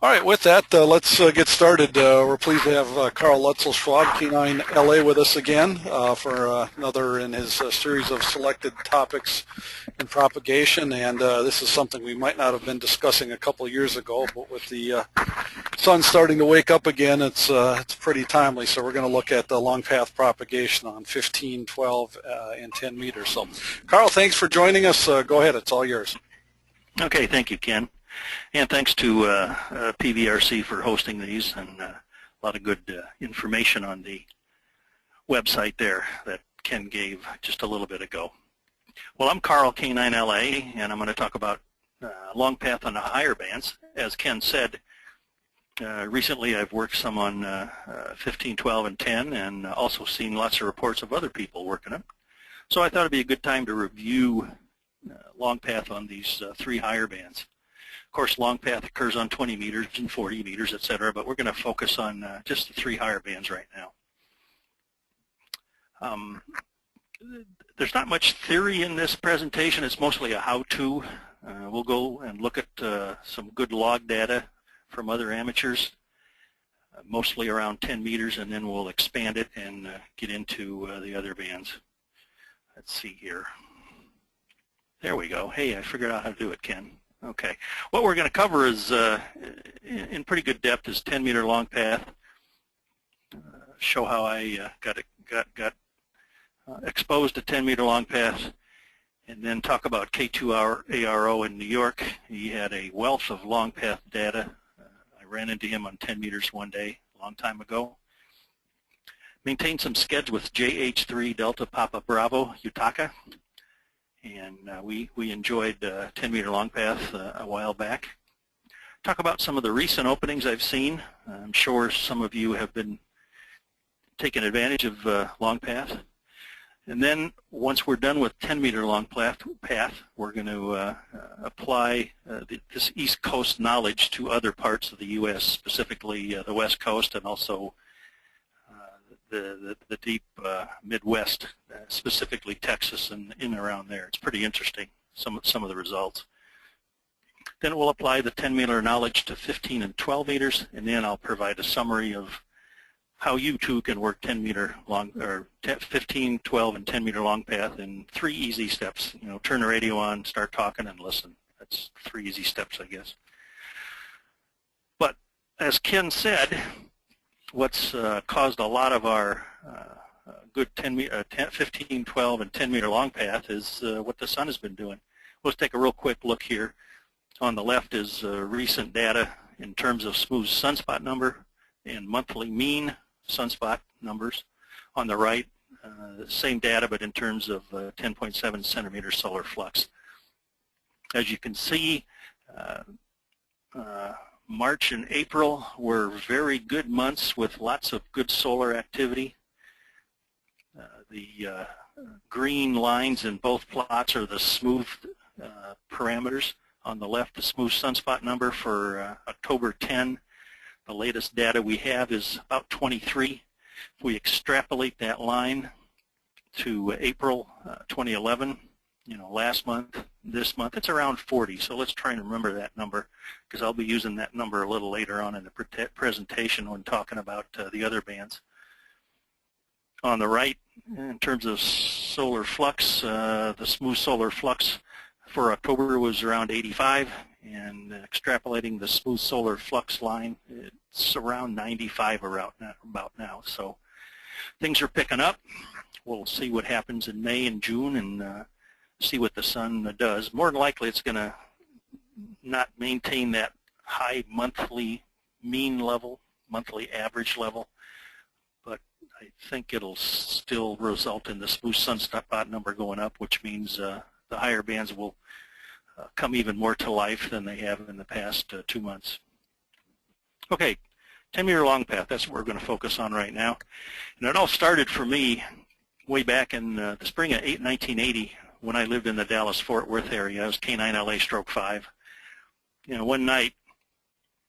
All right, with that, let's get started. We're pleased to have Carl Lutzel-Schwab, K9 LA, with us again for another in his series of selected topics in propagation. And this is something we might not have been discussing a couple of years ago, but with the sun starting to wake up again, it's pretty timely. So we're going to look at the long path propagation on 15, 12, and 10 meters. So, Carl, thanks for joining us. Go ahead, it's all yours. Okay, thank you, Ken. And thanks to PVRC for hosting these, and a lot of good information on the website there that Ken gave just a little bit ago. Well, I'm Carl, K9 LA, and I'm going to talk about long path on the higher bands. As Ken said, recently I've worked some on 15, 12, and 10, and also seen lots of reports of other people working them. So I thought it'd be a good time to review long path on these three higher bands. Of course, long path occurs on 20 meters and 40 meters, etc., but we're going to focus on just the three higher bands right now. There's not much theory in this presentation. It's mostly a how-to. We'll go and look at some good log data from other amateurs, mostly around 10 meters, and then we'll expand it and get into the other bands. Let's see here. There we go. Hey, I figured out how to do it, Ken. Okay, what we're going to cover is, in pretty good depth, is 10-meter long path. Show how I got exposed to 10-meter long path, and then talk about K2 ARO in New York. He had a wealth of long path data. I ran into him on 10 meters one day, a long time ago. Maintained some skeds with JH3 Delta Papa Bravo Utaka. And we enjoyed 10-meter long path a while back. Talk about some of the recent openings I've seen. I'm sure some of you have been taking advantage of long path. And then once we're done with 10-meter long path, we're going to apply this East Coast knowledge to other parts of the U.S., specifically the West Coast and also the deep Midwest, specifically Texas and in and around there. It's pretty interesting, some of the results. Then we'll apply the 10-meter knowledge to 15 and 12 meters, and then I'll provide a summary of how you too can work 10-meter long, or 15, 12, and 10-meter long path in 3 easy steps. You know, turn the radio on, start talking, and listen. That's 3 easy steps, I guess. But as Ken said, what's caused a lot of our good 15, 12, and 10-meter long path is what the sun has been doing. Let's take a real quick look here. On the left is recent data in terms of smooth sunspot number and monthly mean sunspot numbers. On the right, same data, but in terms of 10.7 centimeter solar flux. As you can see, March and April were very good months with lots of good solar activity. The green lines in both plots are the smooth parameters. On the left, the smooth sunspot number for October 10. The latest data we have is about 23. If we extrapolate that line to April 2011, you know, last month, this month, it's around 40. So let's try and remember that number, because I'll be using that number a little later on in the presentation when talking about the other bands. On the right, in terms of solar flux, the smooth solar flux for October was around 85, and extrapolating the smooth solar flux line, it's around 95 about now. So things are picking up. We'll see what happens in May and June, and see what the sun does. More than likely, it's going to not maintain that high monthly mean level, monthly average level, but I think it'll still result in the smooth sunspot number going up, which means the higher bands will come even more to life than they have in the past 2 months. Okay, 10-meter long path, that's what we're going to focus on right now. And it all started for me way back in the spring of 1980, when I lived in the Dallas-Fort Worth area. I was K9 LA/5. You know, one night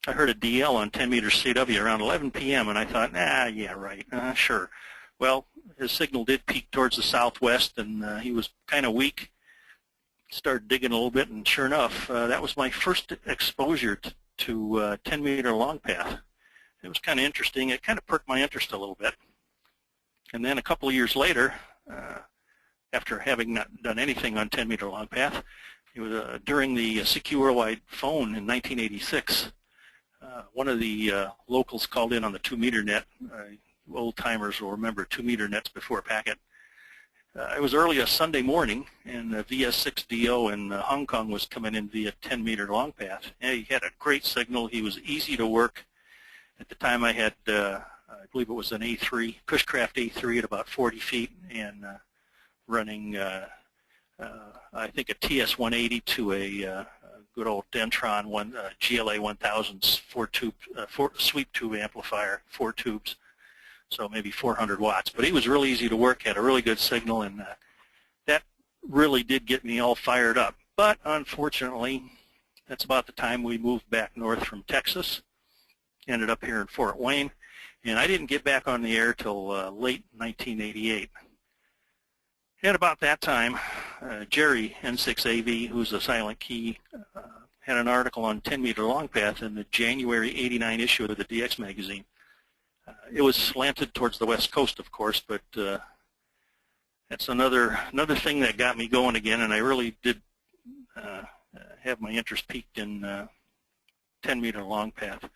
I heard a DL on 10-meter CW around 11 p.m. and I thought, yeah, right, sure. Well, his signal did peak towards the southwest, and he was kind of weak. Started digging a little bit, and sure enough, that was my first exposure to 10-meter long path. It was kind of interesting. It kind of perked my interest a little bit. And then a couple of years later, after having not done anything on 10-meter long path, it was during the CQ Worldwide phone in 1986. One of the locals called in on the 2-meter net. Old timers will remember 2-meter nets before packet. It was early a Sunday morning, and the VS6DO in Hong Kong was coming in via 10-meter long path. And he had a great signal. He was easy to work. At the time I had, I believe it was an A3, Cushcraft A3 at about 40 feet, and running, I think, a TS-180 to a good old Dentron GLA 1000's sweep tube amplifier, 4 tubes. So maybe 400 watts. But he was really easy to work, had a really good signal, and that really did get me all fired up. But unfortunately, that's about the time we moved back north from Texas, ended up here in Fort Wayne, and I didn't get back on the air till late 1988. At about that time, Jerry N6AV, who's a silent key, had an article on 10-meter long path in the January '89 issue of the DX magazine. It was slanted towards the west coast, of course, but that's another thing that got me going again, and I really did have my interest peaked in 10-meter long path.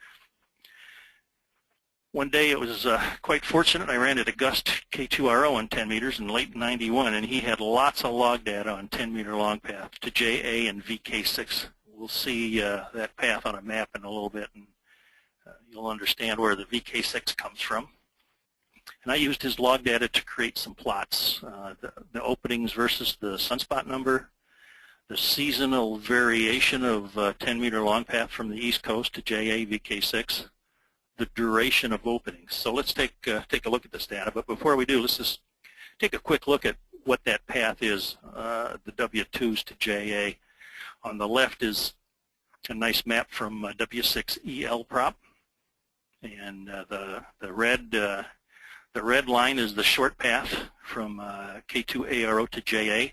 One day it was quite fortunate. I ran into Gus K2RO on 10 meters in late '91, and he had lots of log data on 10-meter long path to JA and VK6. We'll see that path on a map in a little bit, and you'll understand where the VK6 comes from. And I used his log data to create some plots, the openings versus the sunspot number, the seasonal variation of 10-meter long path from the East Coast to JA VK6, the duration of openings. So let's take a look at this data. But before we do, let's just take a quick look at what that path is, the W2s to JA. On the left is a nice map from W6EL prop. And the red line is the short path from K2ARO to JA.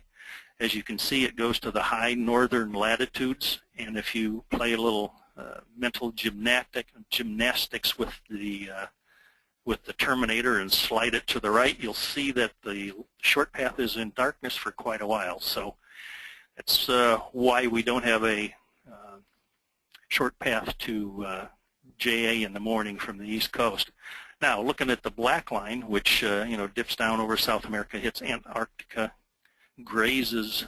As you can see, it goes to the high northern latitudes, and if you play a little mental gymnastics with the terminator and slide it to the right, you'll see that the short path is in darkness for quite a while. So that's why we don't have a short path to JA in the morning from the East Coast. Now, looking at the black line, which dips down over South America, hits Antarctica, grazes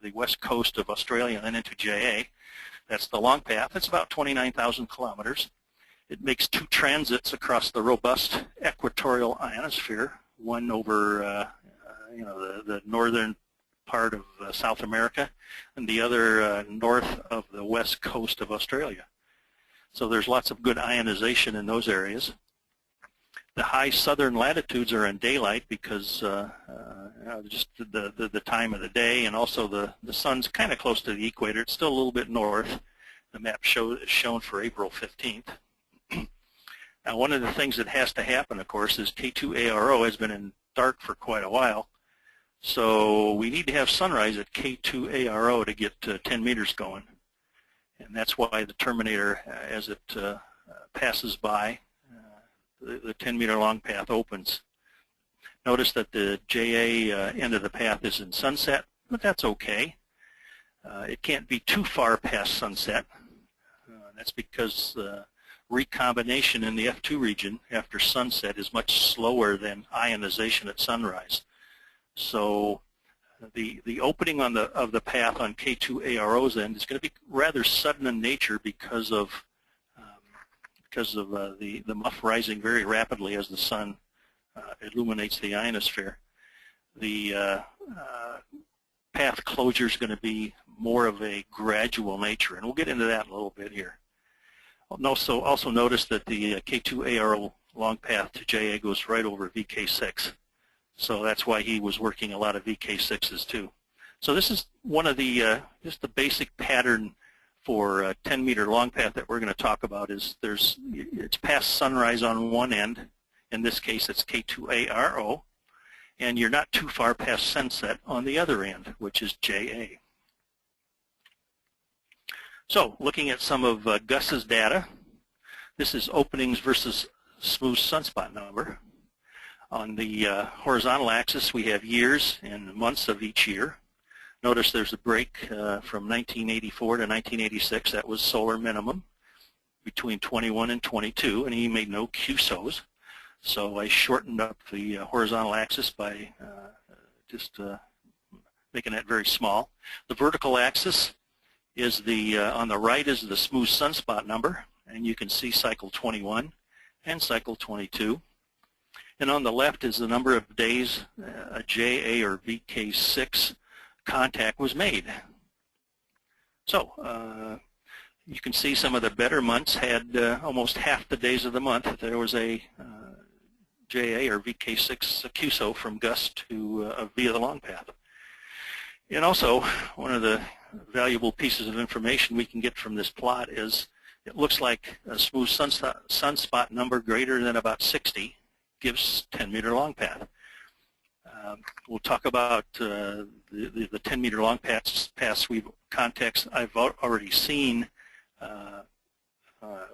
the west coast of Australia, and then into JA. That's the long path. It's about 29,000 kilometers. It makes 2 transits across the robust equatorial ionosphere, one over the northern part of South America, and the other north of the west coast of Australia. So there's lots of good ionization in those areas. The high southern latitudes are in daylight because just the time of the day, and also the sun's kind of close to the equator. It's still a little bit north. The map is shown for April 15th. Now, one of the things that has to happen, of course, is K2ARO has been in dark for quite a while. So we need to have sunrise at K2ARO to get 10 meters going. And that's why the terminator, as it passes by, the 10-meter long path opens. Notice that the JA end of the path is in sunset, but that's okay. It can't be too far past sunset. That's because recombination in the F2 region after sunset is much slower than ionization at sunrise. So the opening of the path on K2ARO's end is going to be rather sudden in nature because of the muff rising very rapidly as the sun illuminates the ionosphere. The path closure is going to be more of a gradual nature, and we'll get into that in a little bit here. Also notice that the K2ARO long path to JA goes right over VK6. So that's why he was working a lot of VK6s too. So this is one of the just the basic pattern for 10-meter long path that we're going to talk about. Is it's past sunrise on one end. In this case, it's K2ARO, and you're not too far past sunset on the other end, which is JA. So looking at some of Gus's data, this is openings versus smooth sunspot number. On the horizontal axis, we have years and months of each year. Notice there's a break from 1984 to 1986. That was solar minimum between 21 and 22, and he made no QSOs. So I shortened up the horizontal axis by just making that very small. The vertical axis is on the right is the smooth sunspot number, and you can see cycle 21 and cycle 22. And on the left is the number of days a JA or VK6 contact was made. So you can see some of the better months had almost half the days of the month there was a JA or VK6 QSO from Gus to via the long path. And also, one of the valuable pieces of information we can get from this plot is it looks like a smooth sunspot number greater than about 60 gives 10-meter long path. We'll talk about the 10-meter long paths contacts I've already seen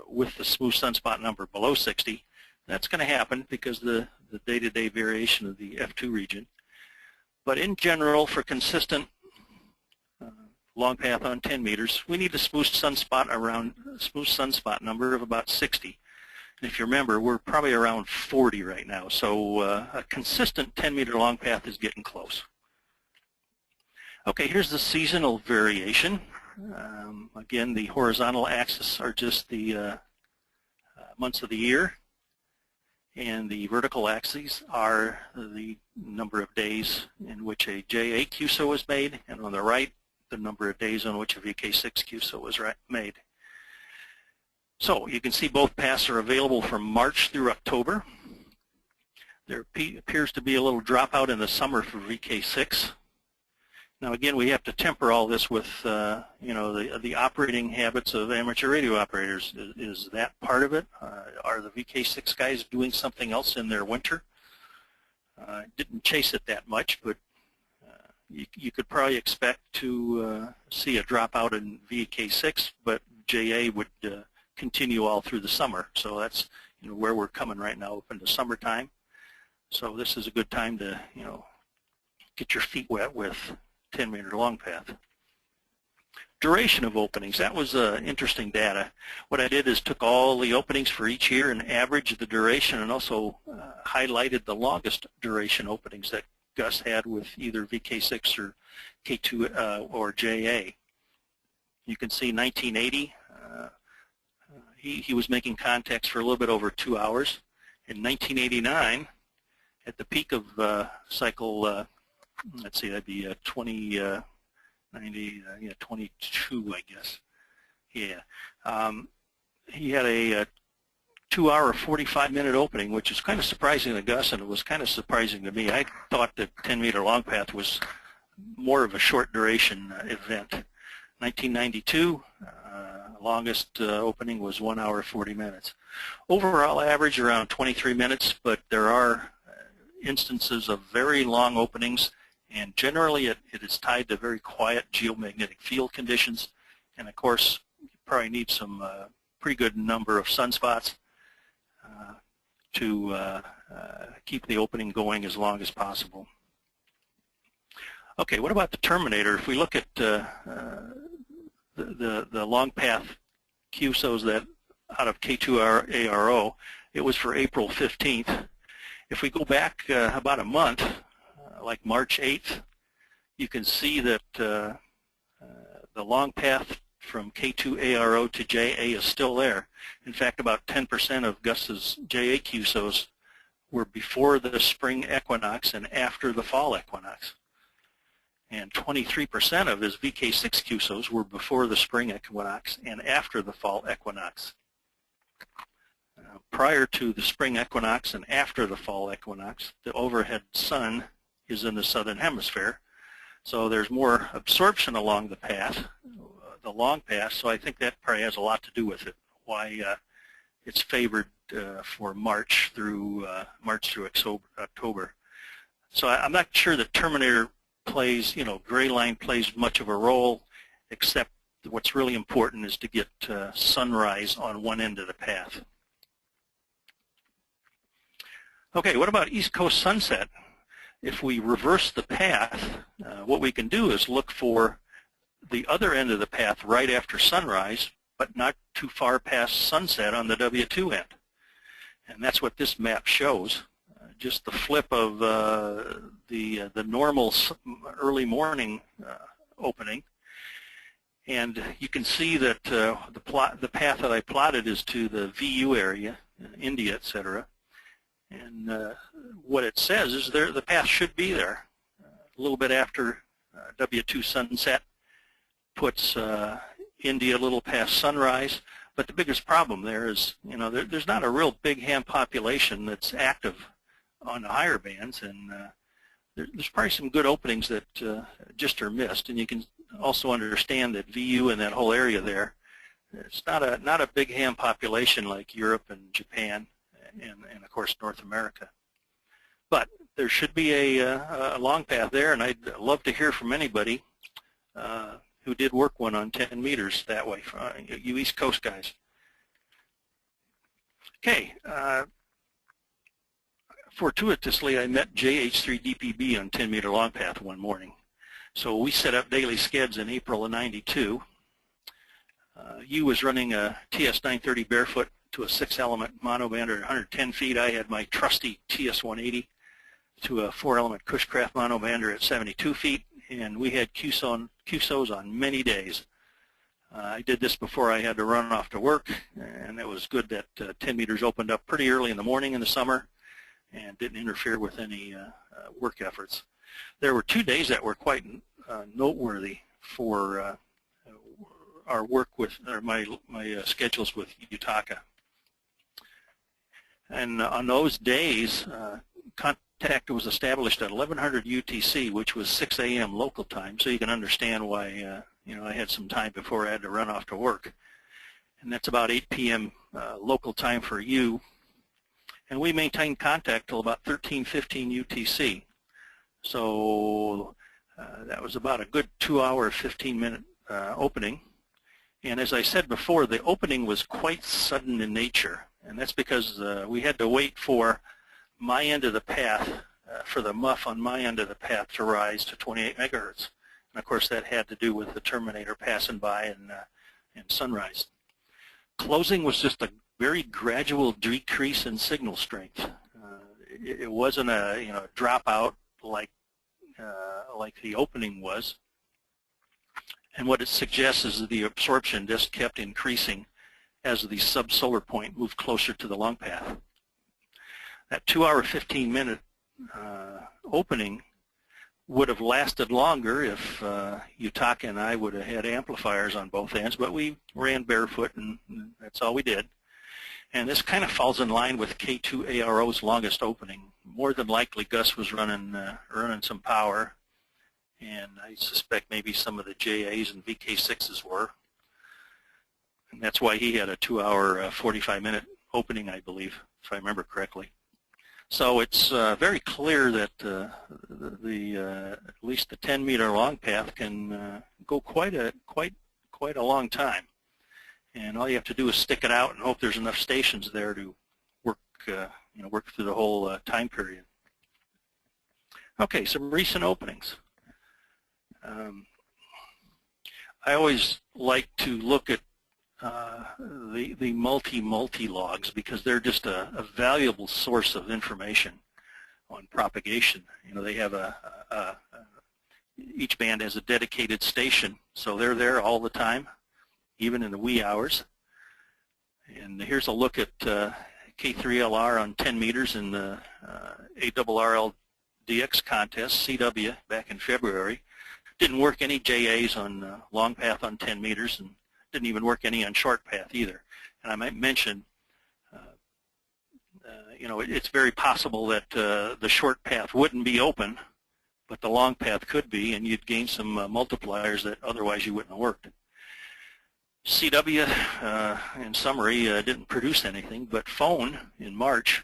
with the smooth sunspot number below 60. That's going to happen because the day-to-day variation of the F2 region. But in general, for consistent long path on 10 meters, we need a smooth sunspot number of about 60. And if you remember, we're probably around 40 right now. So a consistent 10-meter long path is getting close. Okay, here's the seasonal variation. Again, the horizontal axis are just the months of the year, and the vertical axes are the number of days in which a JA QSO was made, and on the right, the number of days on which a VK6 QSO was made. So you can see both paths are available from March through October. There appears to be a little dropout in the summer for VK6. Now again, we have to temper all this with the operating habits of amateur radio operators. Is that part of it? Are the VK6 guys doing something else in their winter? Didn't chase it that much, but you could probably expect to see a dropout in VK6, but JA would continue all through the summer. So that's where we're coming right now, up into summertime. So this is a good time to get your feet wet with 10-meter long path. Duration of openings, that was interesting data. What I did is took all the openings for each year and averaged the duration, and also highlighted the longest duration openings that Gus had with either VK6 or K2 or JA. You can see 1980, he was making contacts for a little bit over 2 hours. In 1989, at the peak of cycle, let's see, that'd be 22, I guess. Yeah. He had a 2-hour, 45-minute opening, which is kind of surprising to Gus, and it was kind of surprising to me. I thought that 10-meter long path was more of a short duration event. 1992, longest opening was 1 hour, 40 minutes. Overall average around 23 minutes, but there are instances of very long openings, and generally it is tied to very quiet geomagnetic field conditions. And of course, you probably need some pretty good number of sunspots to keep the opening going as long as possible. Okay, what about the terminator? If we look at the long path QSOs that out of K2 ARO, it was for April 15th. If we go back about a month, like March 8th, you can see that the long path from K2 ARO to JA is still there. In fact, about 10% of Gus's JA QSOs were before the spring equinox and after the fall equinox. And 23% of his VK6 QSOs were before the spring equinox and after the fall equinox. Prior to the spring equinox and after the fall equinox, the overhead sun is in the southern hemisphere. So there's more absorption along the path, the long path, so I think that probably has a lot to do with it, why it's favored for March through October. So I'm not sure that terminator plays, gray line plays much of a role, except what's really important is to get sunrise on one end of the path. Okay, what about East Coast sunset? If we reverse the path, what we can do is look for the other end of the path right after sunrise, but not too far past sunset on the W2 end. And that's what this map shows. Just the flip of the normal early morning opening. And you can see that the path that I plotted is to the VU area, India, etc. And what it says is the path should be there. A little bit after W2 sunset puts India a little past sunrise. But the biggest problem there is, there's not a real big ham population that's active on the higher bands, and there's probably some good openings that just are missed. And you can also understand that VU and that whole area there, it's not a big ham population like Europe and Japan and of course North America. But there should be a long path there, and I'd love to hear from anybody who did work one on 10 meters that way, you East Coast guys. Okay, fortuitously I met JH3DPB on 10-meter long path one morning. So we set up daily skids in April of '92. U was running a TS930 barefoot to a 6-element monoband at 110 feet. I had my trusty TS180 to a 4-element Cushcraft monobander at 72 feet, and we had QSOs on many days. I did this before I had to run off to work, and it was good that 10 meters opened up pretty early in the morning in the summer and didn't interfere with any work efforts. There were 2 days that were quite noteworthy for our work with, or my schedules with Yutaka. And on those days, contact was established at 1100 UTC, which was 6 a.m. local time, so you can understand why I had some time before I had to run off to work. And that's about 8 p.m. Local time for you. And we maintained contact till about 13:15 UTC. So that was about a good 2-hour, 15-minute opening. And as I said before, the opening was quite sudden in nature. And that's because we had to wait for my end of the path, for the muff on my end of the path to rise to 28 megahertz. And of course that had to do with the terminator passing by and sunrise. Closing was just a very gradual decrease in signal strength. It wasn't a dropout like the opening was. And what it suggests is that the absorption just kept increasing as the sub-solar point moved closer to the long path. That 2-hour, 15-minute opening would have lasted longer if Yutaka and I would have had amplifiers on both ends, but we ran barefoot, and that's all we did. And this kind of falls in line with K2ARO's longest opening. More than likely, Gus was running some power, and I suspect maybe some of the JAs and VK6s were. And that's why he had a 2-hour, 45-minute opening, I believe, if I remember correctly. So it's very clear that at least the 10-meter long path can go quite a long time. And all you have to do is stick it out and hope there's enough stations there to work, work through the whole time period. Okay, some recent openings. I always like to look at the multi logs because they're just a valuable source of information on propagation. They have each band has a dedicated station, so they're there all the time, even in the wee hours. And here's a look at K3LR on 10 meters in the ARRL-DX contest, CW, back in February. Didn't work any JAs on long path on 10 meters, and didn't even work any on short path either. And I might mention, it's very possible that the short path wouldn't be open, but the long path could be, and you'd gain some multipliers that otherwise you wouldn't have worked. CW, in summary, didn't produce anything, but Phone in March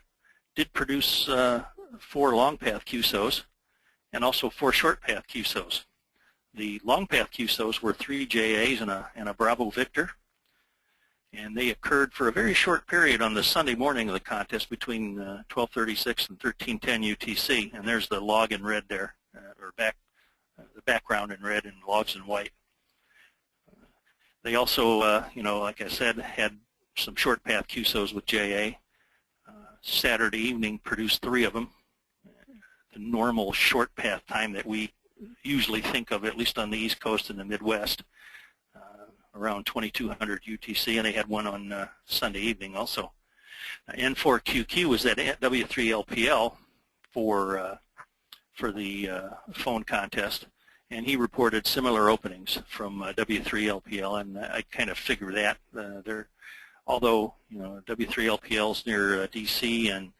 did produce 4 long path QSOs and also 4 short path QSOs. The longpath QSOs were 3 JAs and a Bravo Victor, and they occurred for a very short period on the Sunday morning of the contest between 12:36 and 13:10 UTC, and there's the log in red there, the background in red and logs in white. They also, like I said, had some short path QSOs with JA. Saturday evening produced 3 of them. The normal short path time that we usually think of, at least on the East Coast and the Midwest, around 2200 UTC, and they had one on Sunday evening also. N4QQ was that W3LPL for the phone contest, and he reported similar openings from W3LPL, and I kind of figure that although W3LPL's near DC and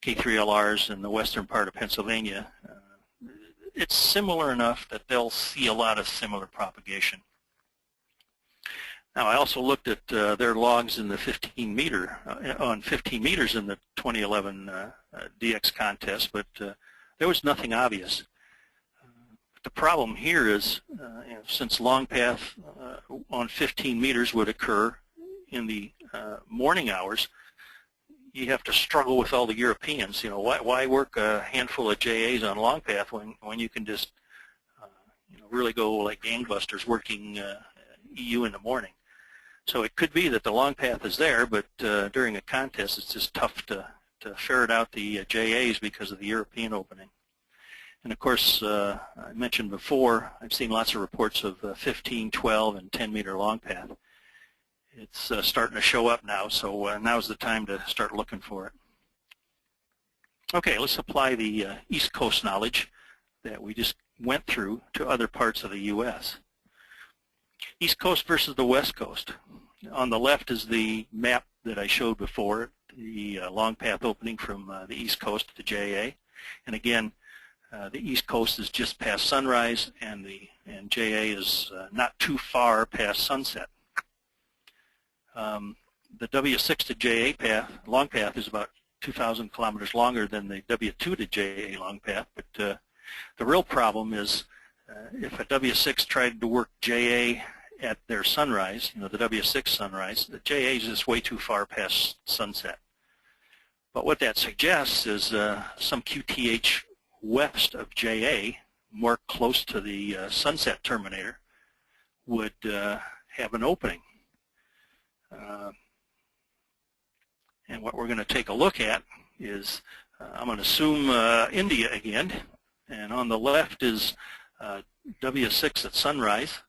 K3LR's in the western part of Pennsylvania, it's similar enough that they'll see a lot of similar propagation. Now, I also looked at their logs in the 15 meter, on 15 meters in the 2011 DX contest, but there was nothing obvious. The problem here is, since long path on 15 meters would occur in the morning hours, you have to struggle with all the Europeans. Why work a handful of JAs on long path when you can just really go like gangbusters working EU in the morning? So it could be that the long path is there, but during a contest it's just tough to ferret out the JAs because of the European opening. And of course, I mentioned before, I've seen lots of reports of 15, 12, and 10 meter long path. It's starting to show up now, so now's the time to start looking for it. Okay, let's apply the East Coast knowledge that we just went through to other parts of the U.S. East Coast versus the West Coast. On the left is the map that I showed before, the long path opening from the East Coast to JA. And again, the East Coast is just past sunrise, and JA is not too far past sunset. The W6 to JA path, long path, is about 2,000 kilometers longer than the W2 to JA long path, but the real problem is if a W6 tried to work JA at their sunrise, the W6 sunrise, the JA is just way too far past sunset. But what that suggests is some QTH west of JA, more close to the sunset terminator, would have an opening. And what we're going to take a look at is, I'm going to assume India again, and on the left is W6 at sunrise,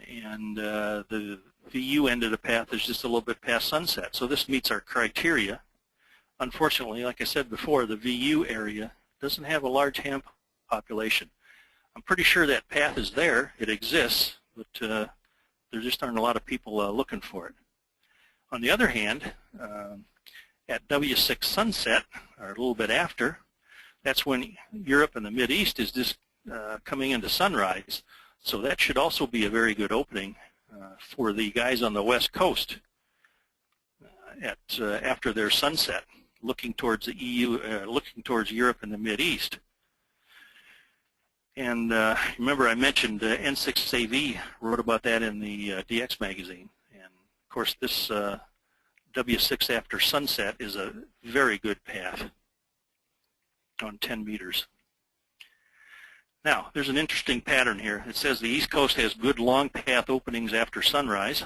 and the VU end of the path is just a little bit past sunset. So this meets our criteria. Unfortunately, like I said before, the VU area doesn't have a large ham population. I'm pretty sure that path is there, it exists, but there just aren't a lot of people looking for it. On the other hand, at W6 sunset, or a little bit after, that's when Europe and the Mideast is just coming into sunrise. So that should also be a very good opening for the guys on the West Coast after their sunset, looking towards the EU, looking towards Europe and the Mideast. And remember, I mentioned N6AV wrote about that in the DX magazine. And of course, this W6 after sunset is a very good path on 10 meters. Now, there's an interesting pattern here. It says the East Coast has good long path openings after sunrise.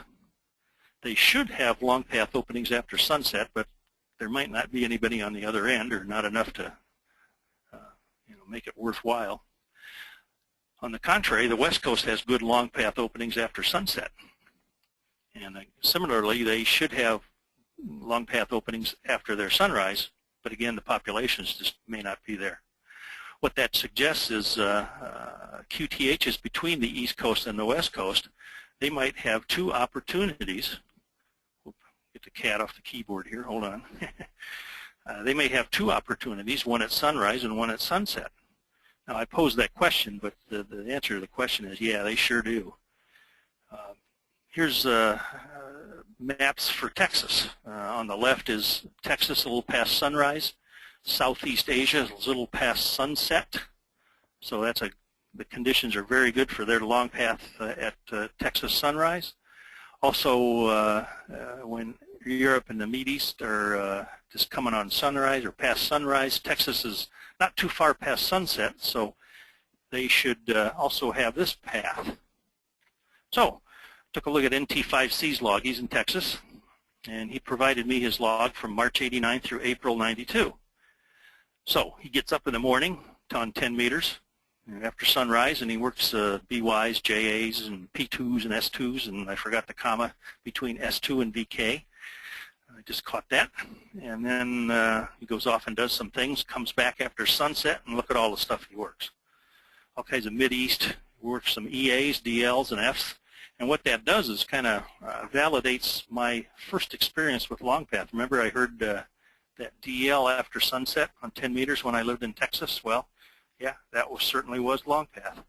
They should have long path openings after sunset, but there might not be anybody on the other end, or not enough to make it worthwhile. On the contrary, the West Coast has good long path openings after sunset. And similarly, they should have long path openings after their sunrise, but again, the populations just may not be there. What that suggests is QTHs between the East Coast and the West Coast, they might have 2 opportunities. We'll get the cat off the keyboard here, hold on. They may have 2 opportunities, one at sunrise and one at sunset. Now, I posed that question, but the answer to the question is, yeah, they sure do. Here's maps for Texas. On the left is Texas, a little past sunrise. Southeast Asia is a little past sunset. So that's a The conditions are very good for their long path at Texas sunrise. Also, when Europe and the Mideast are just coming on sunrise or past sunrise, Texas is not too far past sunset, so they should also have this path. So, took a look at NT5C's log. He's in Texas, and he provided me his log from March 89 through April 92. So, he gets up in the morning on 10 meters after sunrise, and he works BYs, JAs, and P2s and S2s, and I forgot the comma between S2 and VK. I just caught that. And then he goes off and does some things, comes back after sunset, and look at all the stuff he works. All kinds of Mideast, works some EAs, DLs, and Fs. And what that does is kind of validates my first experience with longpath. Remember I heard that DL after sunset on 10 meters when I lived in Texas? Well, yeah, that certainly was longpath.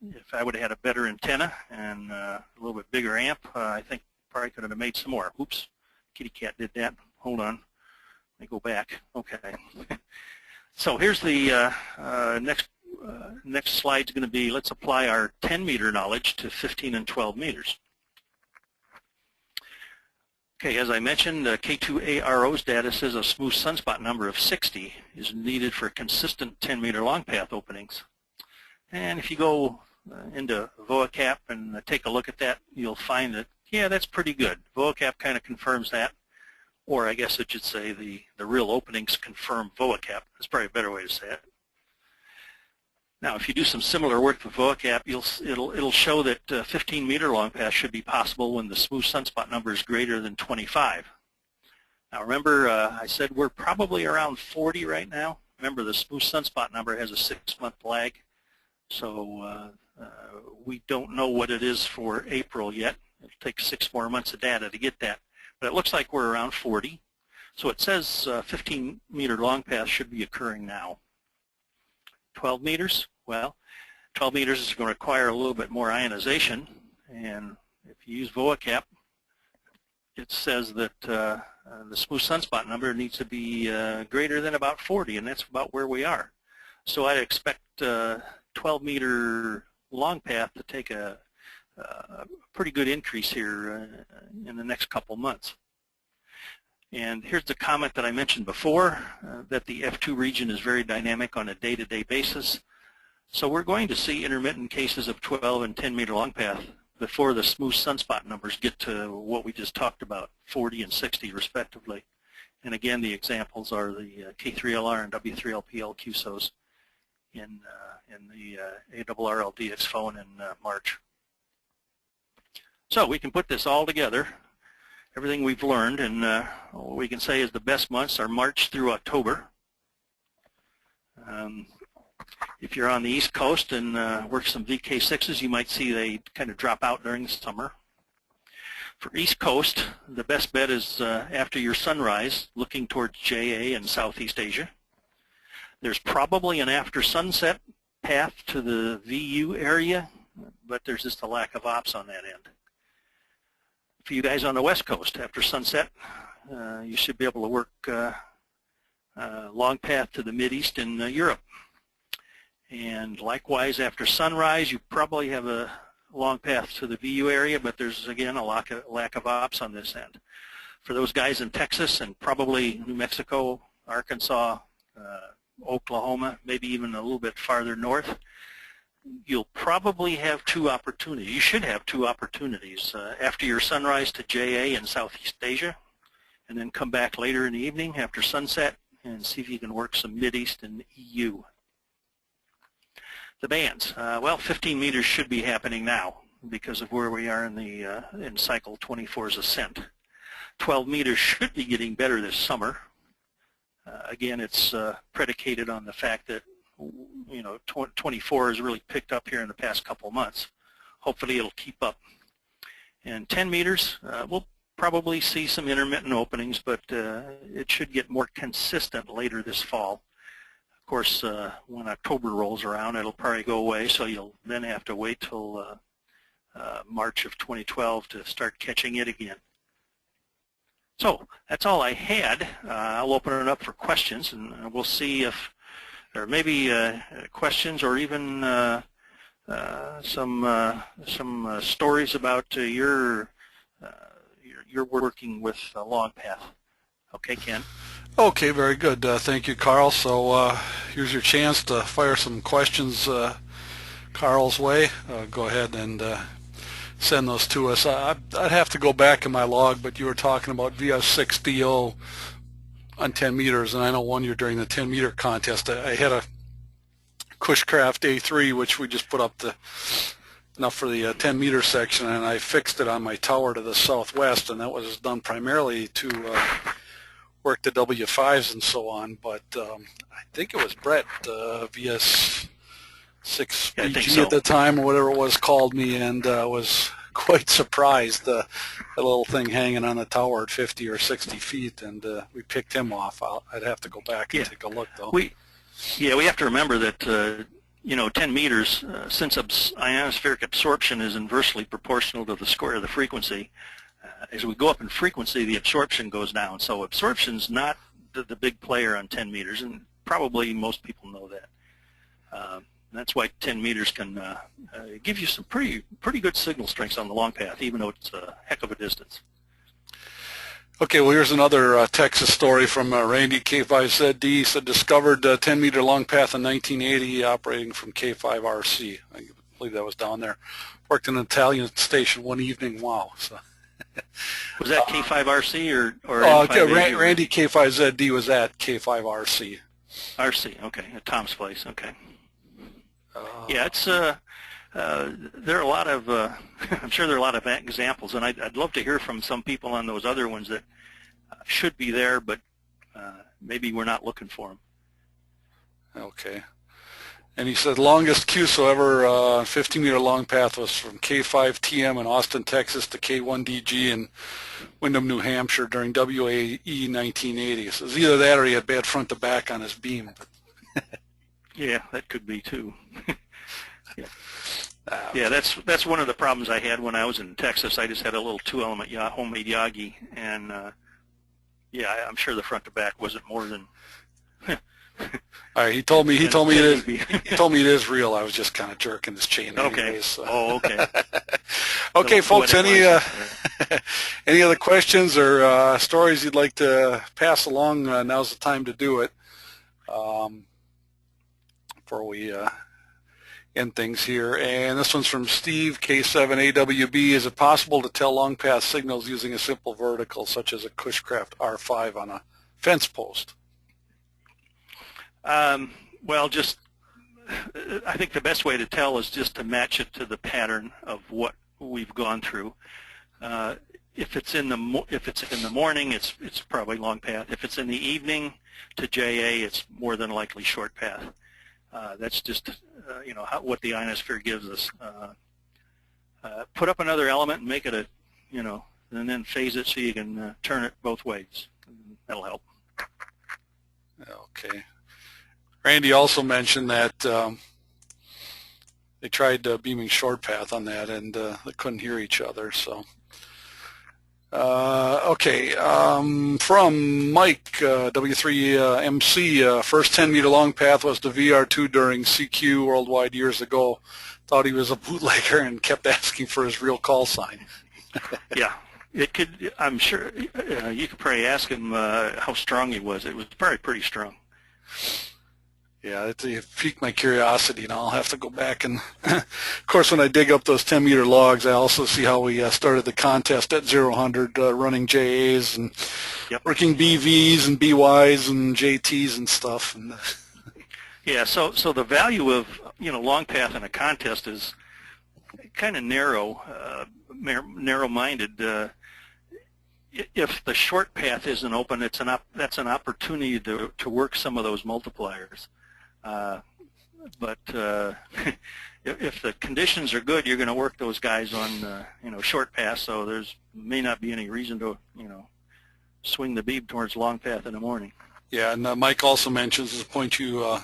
If I would have had a better antenna and a little bit bigger amp, I think probably could have made some more. Oops, kitty cat did that. Hold on, let me go back. Okay. So here's the next slide is going to be, let's apply our 10 meter knowledge to 15 and 12 meters. Okay, as I mentioned, K2ARO's data says a smooth sunspot number of 60 is needed for consistent 10 meter long path openings. And if you go into VOACAP and take a look at that, you'll find that, yeah, that's pretty good. VOACAP kind of confirms that, or I guess it should say the real openings confirm VOACAP. That's probably a better way to say it. Now, if you do some similar work with VOACAP, it'll show that 15 meter long path should be possible when the smooth sunspot number is greater than 25. Now, remember, I said we're probably around 40 right now. Remember, the smooth sunspot number has a 6-month lag, so we don't know what it is for April yet. It'll take 6 more months of data to get that, but it looks like we're around 40. So it says 15 meter long path should be occurring now. 12 meters, well, 12 meters is going to require a little bit more ionization, and if you use VOACAP, it says that the smooth sunspot number needs to be greater than about 40, and that's about where we are. So I'd expect 12 meter long path to take a pretty good increase here in the next couple months. And here's the comment that I mentioned before, that the F2 region is very dynamic on a day-to-day basis. So we're going to see intermittent cases of 12 and 10 meter long path before the smooth sunspot numbers get to what we just talked about, 40 and 60 respectively. And again, the examples are the K3LR and W3LPL QSOs in the ARRL-DX phone in March. So we can put this all together, everything we've learned, and what we can say is the best months are March through October. If you're on the East Coast and work some VK6s, you might see they kind of drop out during the summer. For East Coast, the best bet is after your sunrise, looking towards JA and Southeast Asia. There's probably an after sunset path to the VU area, but there's just a lack of ops on that end. For you guys on the West Coast, after sunset, you should be able to work long path to the Mideast and Europe. And likewise, after sunrise, you probably have a long path to the VU area, but there's, again, a lack of ops on this end. For those guys in Texas and probably New Mexico, Arkansas, Oklahoma, maybe even a little bit farther north, you'll probably have 2 opportunities. You should have 2 opportunities after your sunrise to JA in Southeast Asia, and then come back later in the evening after sunset and see if you can work some Mideast and EU. The bands, well, 15 meters should be happening now because of where we are in the in cycle 24's ascent. 12 meters should be getting better this summer. Again, it's predicated on the fact that 24 has really picked up here in the past couple of months. Hopefully it'll keep up. And 10 meters, we'll probably see some intermittent openings, but it should get more consistent later this fall. Of course, when October rolls around, it'll probably go away, so you'll then have to wait till March of 2012 to start catching it again. So that's all I had. I'll open it up for questions, and we'll see if or maybe questions, or even some stories about your working with longpath. Okay, Ken. Okay, very good. Thank you, Carl. So here's your chance to fire some questions Carl's way. Go ahead and send those to us. I'd have to go back in my log, but you were talking about VS6DO on 10 meters, and I know one year during the 10-meter contest, I had a Cushcraft A3, which we just put up enough for the 10-meter section, and I fixed it on my tower to the southwest, and that was done primarily to work the W5s and so on. But I think it was Brett, VS6BG so. at the time, or whatever it was, called me and was quite surprised. The little thing hanging on the tower at 50 or 60 feet, and we picked him off. I'd have to go back and take a look, though. We have to remember that 10 meters, since ionospheric absorption is inversely proportional to the square of the frequency, as we go up in frequency, the absorption goes down. So absorption's not the big player on 10 meters, and probably most people know that. That's why 10 meters can give you some pretty good signal strengths on the long path, even though it's a heck of a distance. Okay, well, here's another Texas story from Randy, K5ZD. He said, discovered 10-meter long path in 1980, operating from K5RC. I believe that was down there. Worked in an Italian station one evening. Wow. So. Was that K5RC or Randy, K5ZD was at K5RC. RC, okay, at Tom's place, okay. Yeah, it's there are a lot of I'm sure there are a lot of examples, and I'd love to hear from some people on those other ones that should be there, but maybe we're not looking for them. Okay. And he said longest QSO ever 15-meter long path was from K5TM in Austin, Texas to K1DG in Windham, New Hampshire during WAE 1980. So it was either that or he had bad front to back on his beam. Yeah, that could be too. Yeah, that's one of the problems I had when I was in Texas. I just had a little 2-element homemade Yagi, and yeah, I'm sure the front to back wasn't more than. All right, he told me it is real. I was just kind of jerking his chain. Okay. Anyways, so. Oh, okay. Okay, folks. Any other questions or stories you'd like to pass along? Now's the time to do it. Before we end things here. And this one's from Steve, K7AWB. Is it possible to tell long path signals using a simple vertical, such as a Cushcraft R5 on a fence post? Well, just I think the best way to tell is just to match it to the pattern of what we've gone through. If it's in the morning, it's probably long path. If it's in the evening to JA, it's more than likely short path. That's just what the ionosphere gives us. Put up another element and make it and then phase it so you can turn it both ways. That'll help. Okay. Randy also mentioned that they tried beaming short path on that, and they couldn't hear each other. So, okay, from Mike, W3MC, first 10-meter long path was the VR2 during CQ Worldwide years ago. Thought he was a bootlegger and kept asking for his real call sign. Yeah, it could. I'm sure you could probably ask him how strong he was. It was probably pretty strong. Yeah, it piqued my curiosity, and I'll have to go back and, of course, when I dig up those 10-meter logs, I also see how we started the contest at 0-100, running JAs and working BVs and BYs and JTs and stuff. And yeah, so the value of long path in a contest is kind of narrow-minded. If the short path isn't open, that's an opportunity to work some of those multipliers. But if the conditions are good, you're going to work those guys on short path. So there's may not be any reason to swing the beam towards long path in the morning. Yeah, and Mike also mentions the point you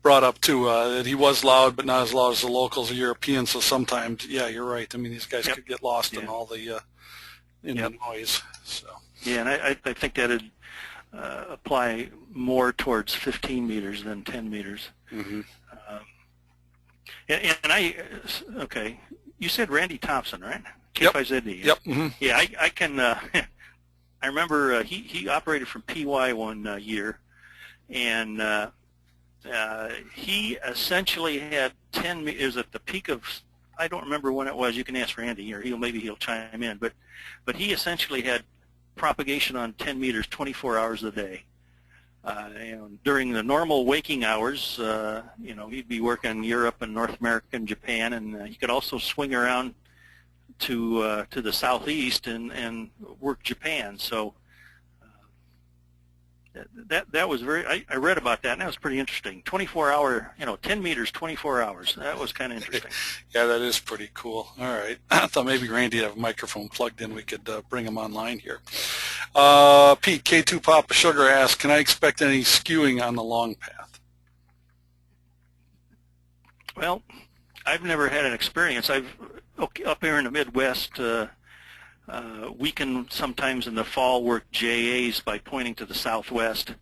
brought up too, that he was loud, but not as loud as the locals or Europeans. So sometimes, yeah, you're right. I mean, these guys could get lost in all the the noise. So yeah, and I think that apply more towards 15 meters than 10 meters. Mm-hmm. Okay, you said Randy Thompson, right? Yep. K5ZD. Yep. Mm-hmm. Yeah, I can. I remember he operated from PY one year, and he essentially had 10 meters at the peak of. I don't remember when it was. You can ask Randy, or maybe he'll chime in. But he essentially had propagation on 10 meters 24 hours a day. And during the normal waking hours, he'd be working Europe and North America and Japan, and he could also swing around to the southeast and work Japan. So that was very. I read about that, and that was pretty interesting. 24-hour, 10 meters, 24 hours. That was kind of interesting. Yeah, that is pretty cool. All right. I thought maybe Randy had a microphone plugged in. We could bring him online here. Pete, K2 Papa Sugar asks, can I expect any skewing on the long path? Well, I've never had an experience. Up here in the Midwest, we can sometimes in the fall work JAs by pointing to the southwest,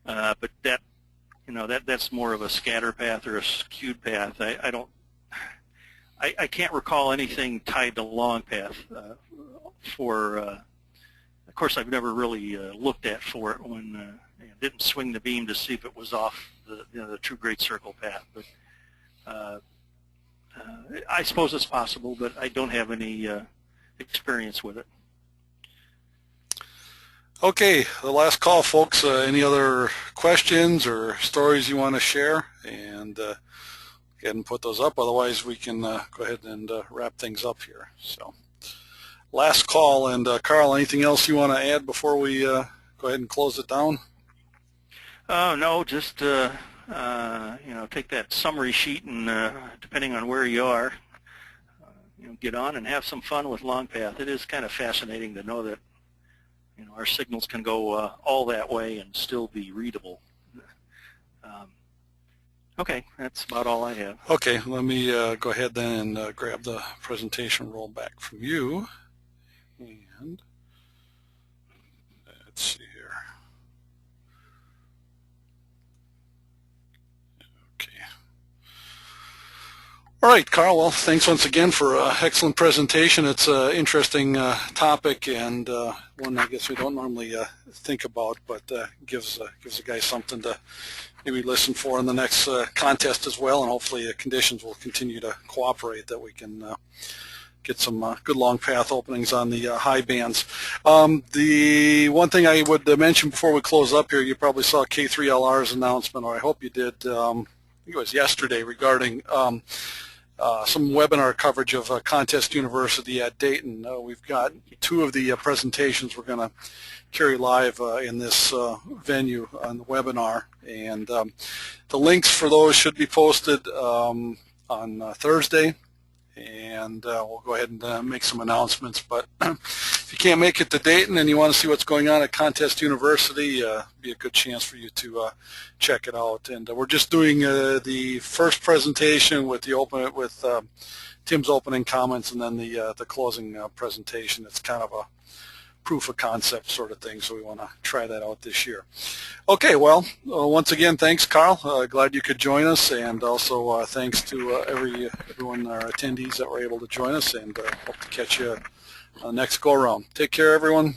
but that's more of a scatter path or a skewed path. I can't recall anything tied to long path of course, I've never really looked at for it when didn't swing the beam to see if it was off the true great circle path. But I suppose it's possible, but I don't have any experience with it. Okay, the last call, folks. Any other questions or stories you want to share? And go ahead and put those up. Otherwise, we can go ahead and wrap things up here. So, last call. And Carl, anything else you want to add before we go ahead and close it down? No, just take that summary sheet and depending on where you are, get on and have some fun with long path. It is kind of fascinating to know that our signals can go all that way and still be readable. Okay, that's about all I have. Okay, let me go ahead then and grab the presentation roll back from you. And let's see here. Okay. All right, Carl, well, thanks once again for an excellent presentation. It's an interesting topic and one I guess we don't normally think about, but gives the guy something to maybe listen for in the next contest as well, and hopefully conditions will continue to cooperate that we can get some good long path openings on the high bands. The one thing I would mention before we close up here, you probably saw K3LR's announcement, or I hope you did, I think it was yesterday, regarding some webinar coverage of Contest University at Dayton. We've got 2 of the presentations we're going to carry live in this venue on the webinar, and the links for those should be posted on Thursday, and we'll go ahead and make some announcements. But if you can't make it to Dayton and you want to see what's going on at Contest University, be a good chance for you to check it out. And we're just doing the first presentation with Tim's opening comments, and then the closing presentation. It's kind of a proof of concept sort of thing, so we want to try that out this year. Okay, well, once again, thanks, Carl. Glad you could join us, and also thanks to everyone, our attendees that were able to join us, and hope to catch you next go-around. Take care, everyone.